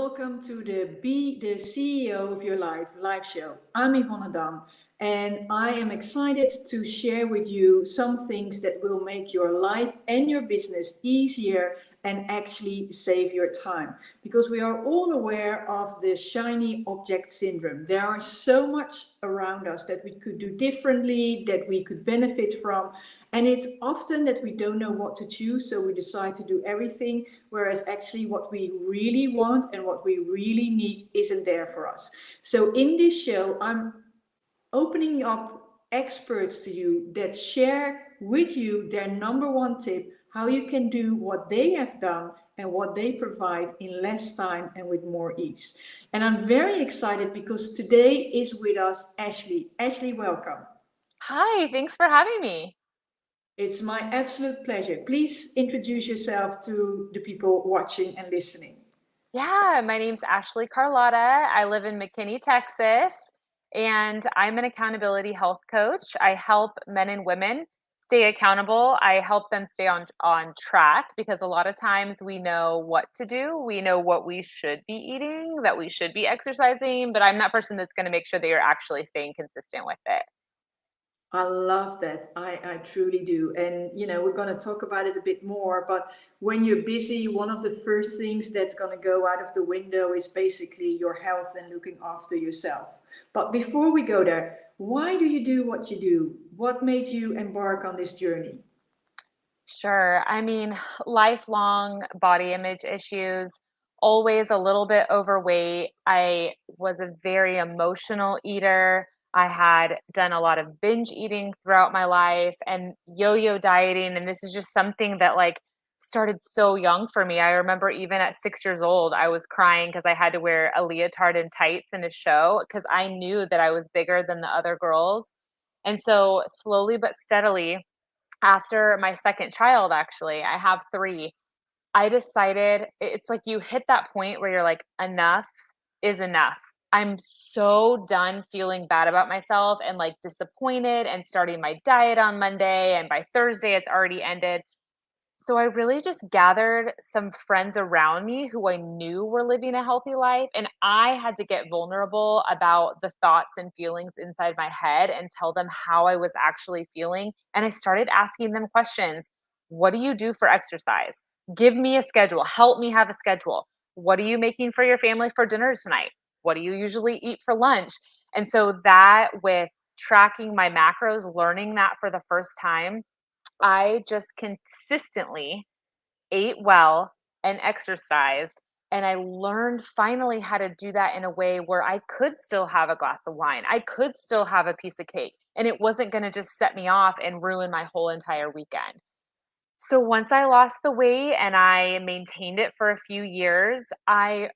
welcome to the Be the CEO of Your Life live show. I'm Yvonne Adam, and I am excited to share with you some things that will make your life and your business easier and actually save your time. Because we are all aware of the shiny object syndrome. There are so much around us that we could do differently, that we could benefit from. And it's often that we don't know what to choose, so we decide to do everything, whereas actually what we really want and what we really need isn't there for us. So in this show, I'm opening up experts to you that share with you their number one tip, how you can do what they have done and what they provide in less time and with more ease. And I'm very excited because today is with us Ashley. Ashley, welcome. Hi, thanks for having me. It's my absolute pleasure. Please introduce yourself to the people watching and listening. Yeah, my name's Ashley Carlotta. I live in McKinney, Texas, and I'm an accountability health coach. I help men and women stay accountable. I help them stay on track because a lot of times we know what to do. We know what we should be eating, that we should be exercising, but I'm that person that's going to make sure that you're actually staying consistent with it. I love that. I truly do. And, we're going to talk about it a bit more. But when you're busy, one of the first things that's going to go out of the window is basically your health and looking after yourself. But before we go there, why do you do what you do? What made you embark on this journey? Sure. I mean, lifelong body image issues, always a little bit overweight. I was a very emotional eater. I had done a lot of binge eating throughout my life and yo-yo dieting. And this is just something that started so young for me. I remember even at 6 years old, I was crying because I had to wear a leotard and tights in a show because I knew that I was bigger than the other girls. And so slowly but steadily, after my second child, actually, I have 3, I decided it's like you hit that point where you're like, "Enough is enough." I'm so done feeling bad about myself and, disappointed and starting my diet on Monday, and by Thursday, it's already ended. So I really just gathered some friends around me who I knew were living a healthy life, and I had to get vulnerable about the thoughts and feelings inside my head and tell them how I was actually feeling. And I started asking them questions. What do you do for exercise? Give me a schedule. Help me have a schedule. What are you making for your family for dinner tonight? What do you usually eat for lunch? And so that with tracking my macros, learning that for the first time, I just consistently ate well and exercised. And I learned finally how to do that in a way where I could still have a glass of wine. I could still have a piece of cake. And it wasn't going to just set me off and ruin my whole entire weekend. So once I lost the weight and I maintained it for a few years, I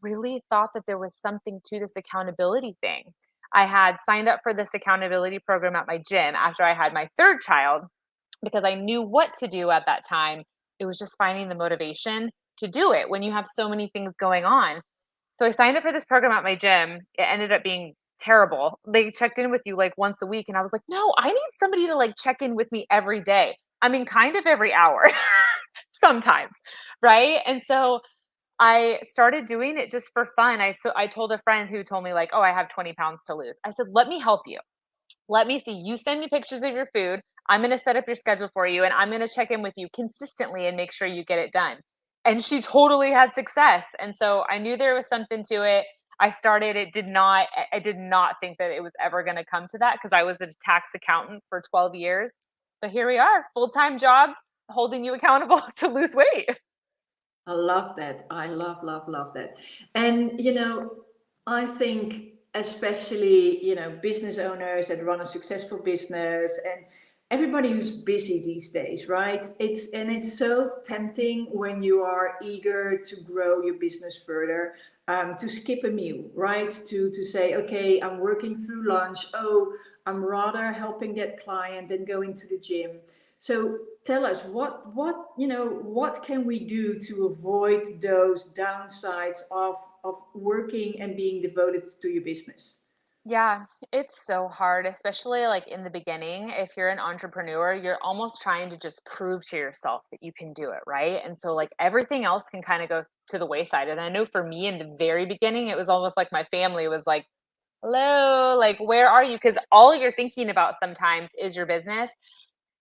really thought that there was something to this accountability thing. I had signed up for this accountability program at my gym after I had my third child because I knew what to do at that time. It was just finding the motivation to do it when you have so many things going on. So I signed up for this program at my gym. It ended up being terrible. They checked in with you like once a week, and I was like, "No, I need somebody to check in with me every day." I mean, kind of every hour sometimes, right? And so I started doing it just for fun. I told a friend who told me "Oh, I have 20 pounds to lose." I said, "Let me help you. Let me see. You send me pictures of your food. I'm going to set up your schedule for you and I'm going to check in with you consistently and make sure you get it done." And she totally had success. And so I knew there was something to it. I started, I did not think that it was ever going to come to that because I was a tax accountant for 12 years. But here we are, full-time job, holding you accountable to lose weight. I love that. I love that. And, I think especially, business owners that run a successful business and everybody who's busy these days, right? It's so tempting when you are eager to grow your business further, to skip a meal, right? To say, okay, I'm working through lunch. Oh, I'm rather helping that client than going to the gym. So tell us what can we do to avoid those downsides of working and being devoted to your business? Yeah, it's so hard, especially in the beginning. If you're an entrepreneur, you're almost trying to just prove to yourself that you can do it, right? And so everything else can kind of go to the wayside. And I know for me in the very beginning, it was almost like my family was like, hello, like, where are you? Because all you're thinking about sometimes is your business.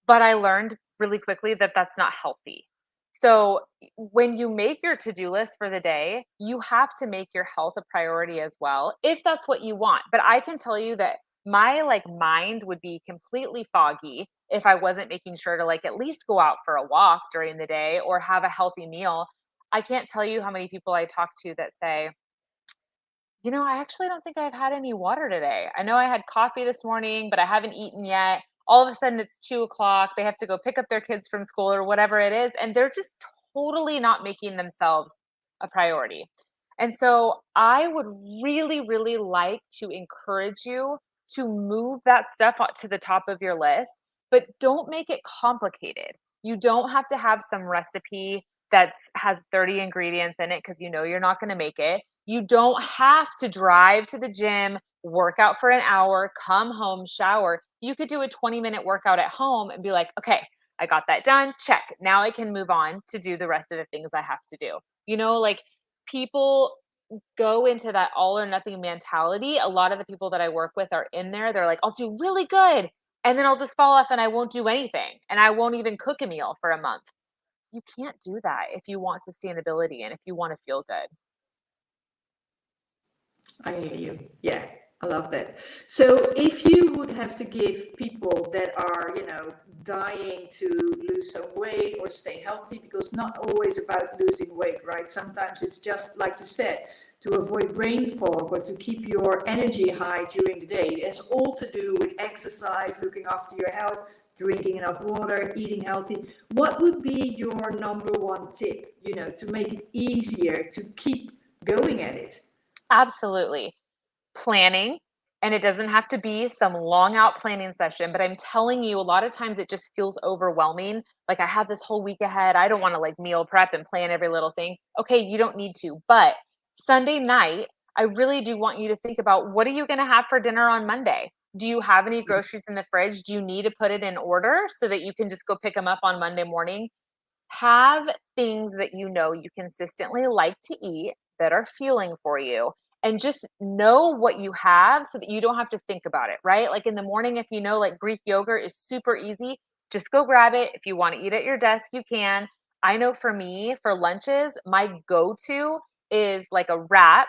But I learned really quickly that that's not healthy. So when you make your to-do list for the day, you have to make your health a priority as well, if that's what you want. But I can tell you that my like mind would be completely foggy if I wasn't making sure to like at least go out for a walk during the day or have a healthy meal. I can't tell you how many people I talk to that say, I actually don't think I've had any water today. I know I had coffee this morning, but I haven't eaten yet. All of a sudden it's 2 o'clock. They have to go pick up their kids from school or whatever it is. And they're just totally not making themselves a priority. And so I would really, really like to encourage you to move that stuff to the top of your list, but don't make it complicated. You don't have to have some recipe that's has 30 ingredients in it because you're not going to make it. You don't have to drive to the gym, work out for an hour, come home, shower. You could do a 20-minute workout at home and be like, okay, I got that done. Check. Now I can move on to do the rest of the things I have to do. Like people go into that all or nothing mentality. A lot of the people that I work with are in there. They're like, I'll do really good. And then I'll just fall off and I won't do anything. And I won't even cook a meal for a month. You can't do that if you want sustainability and if you want to feel good. I hear you. Yeah, I love that. So if you would have to give people that are, dying to lose some weight or stay healthy, because not always about losing weight, right? Sometimes it's just like you said, to avoid brain fog or to keep your energy high during the day. It has all to do with exercise, looking after your health, drinking enough water, eating healthy. What would be your number one tip, to make it easier to keep going at it? Absolutely. Planning, and it doesn't have to be some long out planning session, but I'm telling you, a lot of times it just feels overwhelming. Like I have this whole week ahead. I don't want to like meal prep and plan every little thing. Okay, you don't need to. But Sunday night, I really do want you to think about what are you going to have for dinner on Monday? Do you have any groceries in the fridge? Do you need to put it in order so that you can just go pick them up on Monday morning? Have things that you consistently like to eat that are fueling for you, and just know what you have so that you don't have to think about it, right? Like in the morning, if like Greek yogurt is super easy, just go grab it. If you want to eat at your desk, you can. I know for me, for lunches, my go-to is like a wrap.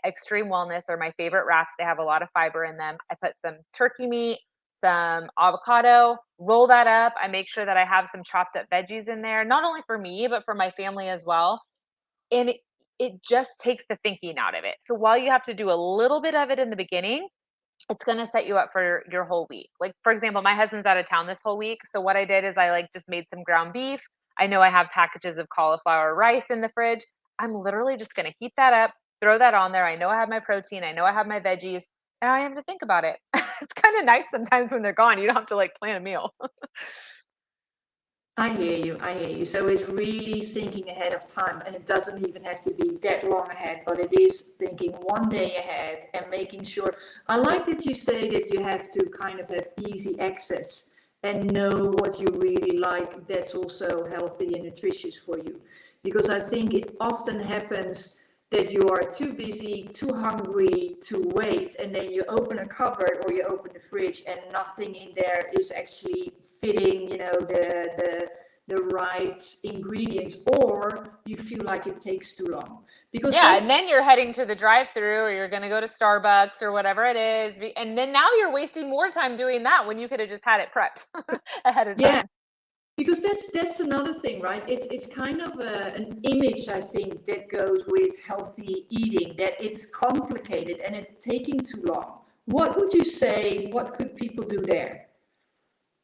Extreme Wellness are my favorite wraps. They have a lot of fiber in them. I put some turkey meat, some avocado, roll that up. I make sure that I have some chopped up veggies in there, not only for me, but for my family as well. And it just takes the thinking out of it. So while you have to do a little bit of it in the beginning, it's going to set you up for your whole week. Like, for example, my husband's out of town this whole week. So what I did is I like just made some ground beef. I know I have packages of cauliflower rice in the fridge. I'm literally just going to heat that up, throw that on there. I know I have my protein. I know I have my veggies, and I have to think about it. It's kind of nice sometimes when they're gone. You don't have to like plan a meal. I hear you. I hear you. So it's really thinking ahead of time, and it doesn't even have to be that long ahead, but it is thinking one day ahead and making sure. I like that you say that you have to kind of have easy access and know what you really like. That's also healthy and nutritious for you, because I think it often happens that you are too busy, too hungry to wait, and then you open a cupboard or you open the fridge and nothing in there is actually fitting, the right ingredients, or you feel like it takes too long. Because Yeah, and that's then you're heading to the drive-through or you're going to go to Starbucks or whatever it is. And then now you're wasting more time doing that when you could have just had it prepped ahead of yeah, time. because that's another thing, right? It's kind of an image, I think, that goes with healthy eating, that it's complicated and it's taking too long. What would you say? What could people do there?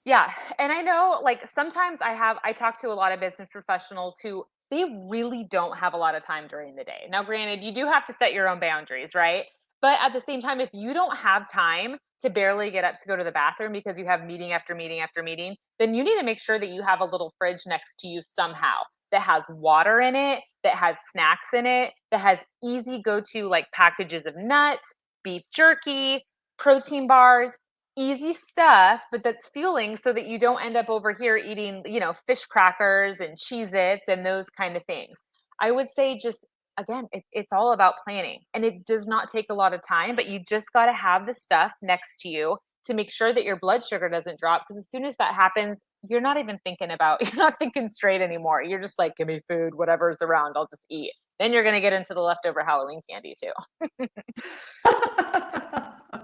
Yeah. And I know like sometimes I talk to a lot of business professionals who they really don't have a lot of time during the day. Now, granted, you do have to set your own boundaries, right? But at the same time, if you don't have time to barely get up to go to the bathroom because you have meeting after meeting after meeting, then you need to make sure that you have a little fridge next to you somehow that has water in it, that has snacks in it, that has easy go to like packages of nuts, beef jerky, protein bars, easy stuff, but that's fueling so that you don't end up over here eating, fish crackers and Cheez Its and those kind of things. I would say just again, it's all about planning, and it does not take a lot of time, but you just got to have the stuff next to you to make sure that your blood sugar doesn't drop. Because as soon as that happens, you're not even thinking about, you're not thinking straight anymore. You're just like, give me food, whatever's around, I'll just eat. Then you're going to get into the leftover Halloween candy too.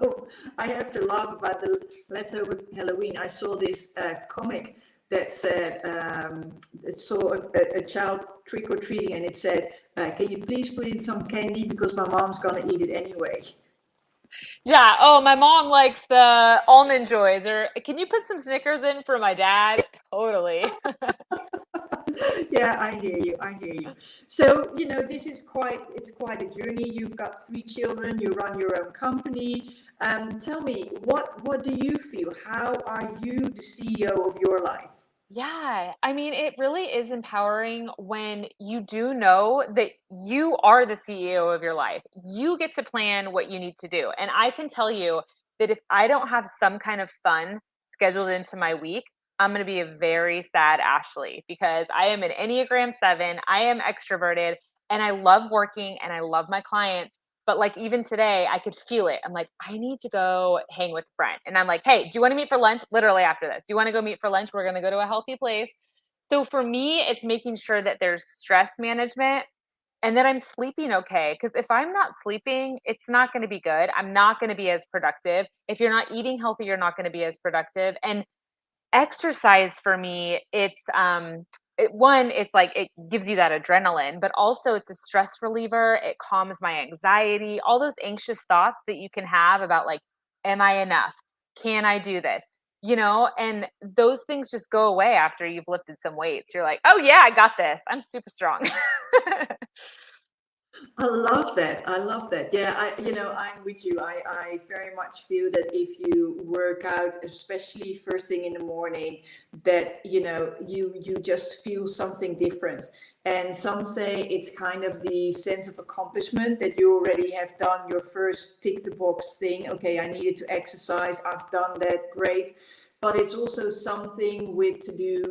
Oh, I have to laugh about the leftover Halloween. I saw this comic that said it saw a child trick or treating, and it said, "Can you please put in some candy because my mom's gonna eat it anyway." Yeah. Oh, my mom likes the almond joys, or can you put some Snickers in for my dad? Totally. Yeah, I hear you. I hear you. So, this is it's quite a journey. You've got 3 children, you run your own company. Tell me, what do you feel? How are you the CEO of your life? Yeah, I mean, it really is empowering when you do know that you are the CEO of your life. You get to plan what you need to do. And I can tell you that if I don't have some kind of fun scheduled into my week, I'm going to be a very sad Ashley because I am an Enneagram 7. I am extroverted and I love working and I love my clients. But like even today, I could feel it. I'm like, I need to go hang with a friend. And I'm like, hey, do you want to meet for lunch? Literally after this. Do you want to go meet for lunch? We're going to go to a healthy place. So for me, it's making sure that there's stress management and that I'm sleeping okay. Because if I'm not sleeping, it's not going to be good. I'm not going to be as productive. If you're not eating healthy, you're not going to be as productive. And exercise for me, it's like it gives you that adrenaline, but also it's a stress reliever. It calms my anxiety, all those anxious thoughts that you can have about like, am I enough? Can I do this? And those things just go away after you've lifted some weights. You're like, oh yeah, I got this. I'm super strong. I love that. I love that. Yeah, I'm with you. I very much feel that if you work out, especially first thing in the morning, that you just feel something different. And some say it's kind of the sense of accomplishment that you already have done your first tick the box thing. Okay, I needed to exercise. I've done that. Great. But it's also something with to do,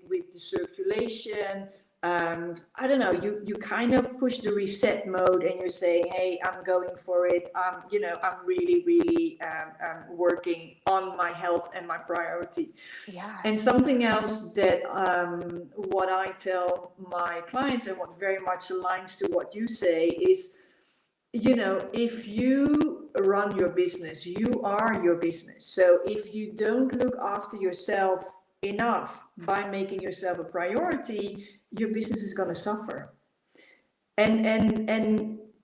with the circulation. I don't know, you kind of push the reset mode and you're saying, hey, I'm going for it. I'm really, really working on my health and my priority. Yeah. And something else that what I tell my clients and what very much aligns to what you say is, if you run your business, you are your business. So if you don't look after yourself enough by making yourself a priority, your business is going to suffer. And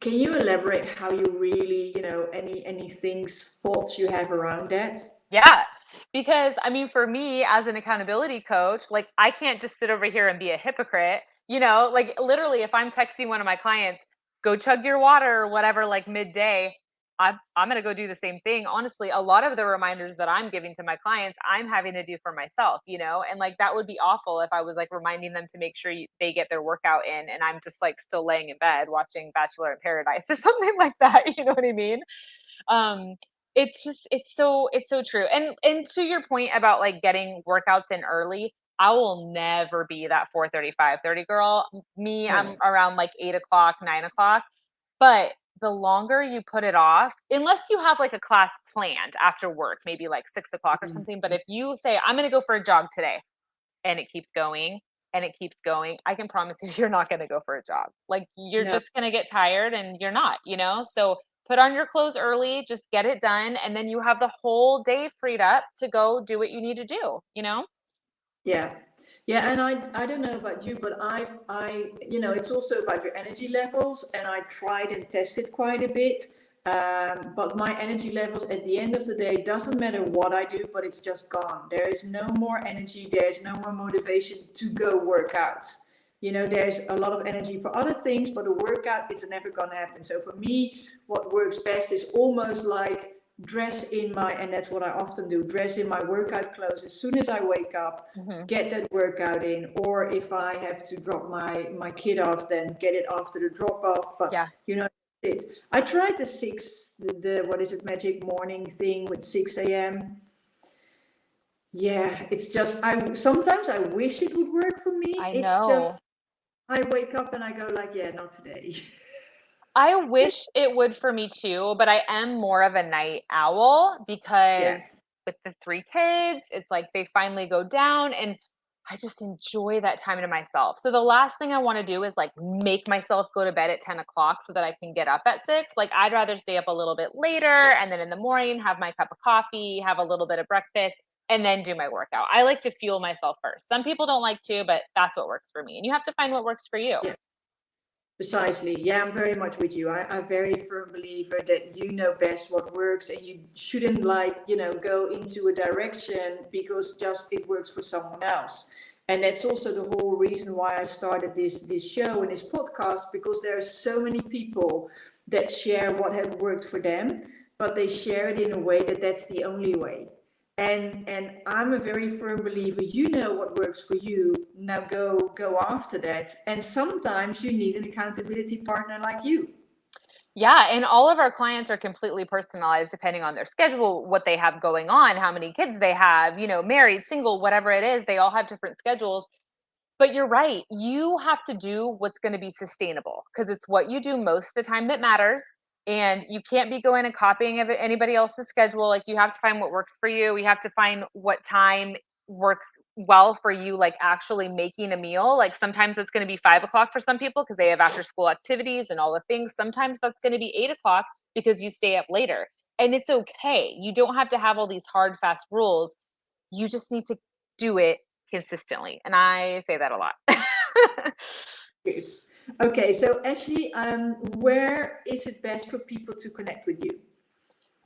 can you elaborate how you really, any things, thoughts you have around that? Yeah. Because I mean, for me as an accountability coach, like I can't just sit over here and be a hypocrite, like literally if I'm texting one of my clients, go chug your water or whatever, like midday, I'm going to go do the same thing. Honestly, a lot of the reminders that I'm giving to my clients, I'm having to do for myself, and like that would be awful if I was like reminding them to make sure they get their workout in and I'm just like still laying in bed watching Bachelor in Paradise or something like that. You know what I mean? um it's just it's so true. And to your point about like getting workouts in early, I will never be that 4:30, 5:30 girl. Me, I'm No. around like 8 o'clock, 9 o'clock. But the longer you put it off, unless you have like a class planned after work, maybe like 6 o'clock or Mhm. something. But if you say, I'm going to go for a jog today, and it keeps going and it keeps going, I can promise you, you're not going to go for a jog. Like you're No. just going to get tired and you're not. So put on your clothes early, just get it done. And then you have the whole day freed up to go do what you need to do? Yeah. Yeah, and I don't know about you, but it's also about your energy levels, and I tried and tested quite a bit. But my energy levels at the end of the day doesn't matter what I do, but it's just gone. There is no more energy. There's no more motivation to go work out. There's a lot of energy for other things, but a workout, it's never gonna happen. So for me, what works best is almost like dress in my, and that's what I often do, dress in my workout clothes as soon as I wake up, Hmm. get that workout in, or if I have to drop my kid off, then get it after the drop off. But Yeah. it. I tried the what is it, magic morning thing with 6 a.m. Yeah, it's just I sometimes I wish it would work for me. I It's know. just I wake up and I go like, yeah, not today. I wish it would for me too, but I am more of a night owl Yeah. because with the 3 kids, it's like they finally go down and I just enjoy that time to myself. So the last thing I want to do is like make myself go to bed at 10 o'clock so that I can get up at 6. Like I'd rather stay up a little bit later and then in the morning have my cup of coffee, have a little bit of breakfast, and then do my workout. I like to fuel myself first. Some people don't like to, but that's what works for me. And you have to find what works for you. Yeah. Precisely. Yeah, I'm very much with you. I'm a very firm believer that you know best what works, and you shouldn't go into a direction because just it works for someone else. And that's also the whole reason why I started this show and this podcast, because there are so many people that share what has worked for them, but they share it in a way that that's the only way. And I'm a very firm believer, you know what works for you, now go after that. And sometimes you need an accountability partner like you. Yeah, and all of our clients are completely personalized depending on their schedule, what they have going on, how many kids they have, married, single, whatever it is, they all have different schedules. But you're right. You have to do what's going to be sustainable because it's what you do most of the time that matters. And you can't be going and copying of anybody else's schedule. Like you have to find what works for you. You have to find what time works well for you, like actually making a meal. Like sometimes it's going to be 5 o'clock for some people because they have after school activities and all the things. Sometimes that's going to be 8 o'clock because you stay up later. And it's okay. You don't have to have all these hard, fast rules. You just need to do it consistently. And I say that a lot. Good. Okay, so Ashley, where is it best for people to connect with you?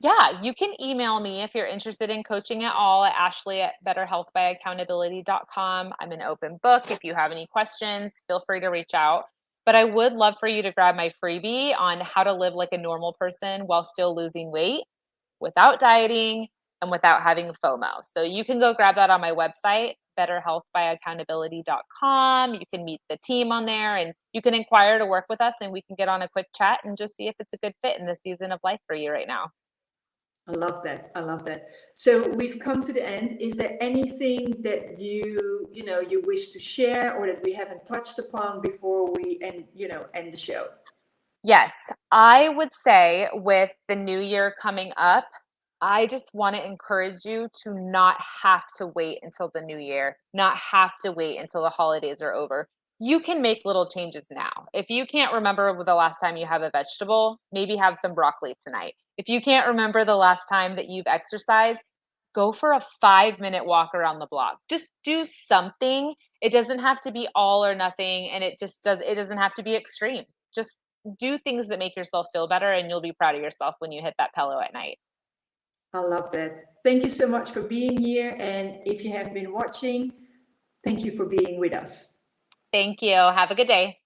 Yeah, you can email me if you're interested in coaching at all at ashley@betterhealthbyaccountability.com. I'm an open book. If you have any questions, feel free to reach out. But I would love for you to grab my freebie on how to live like a normal person while still losing weight without dieting and without having FOMO. So you can go grab that on my website, betterhealthbyaccountability.com. You can meet the team on there and you can inquire to work with us and we can get on a quick chat and just see if it's a good fit in the season of life for you right now. I love that. I love that. So we've come to the end. Is there anything that you wish to share or that we haven't touched upon before we end the show? Yes, I would say with the new year coming up, I just want to encourage you to not have to wait until the new year, not have to wait until the holidays are over. You can make little changes now. If you can't remember the last time you have a vegetable, maybe have some broccoli tonight. If you can't remember the last time that you've exercised, go for a 5-minute walk around the block. Just do something. It doesn't have to be all or nothing and it doesn't have to be extreme. Just do things that make yourself feel better and you'll be proud of yourself when you hit that pillow at night. I love that. Thank you so much for being here. And if you have been watching, thank you for being with us. Thank you. Have a good day.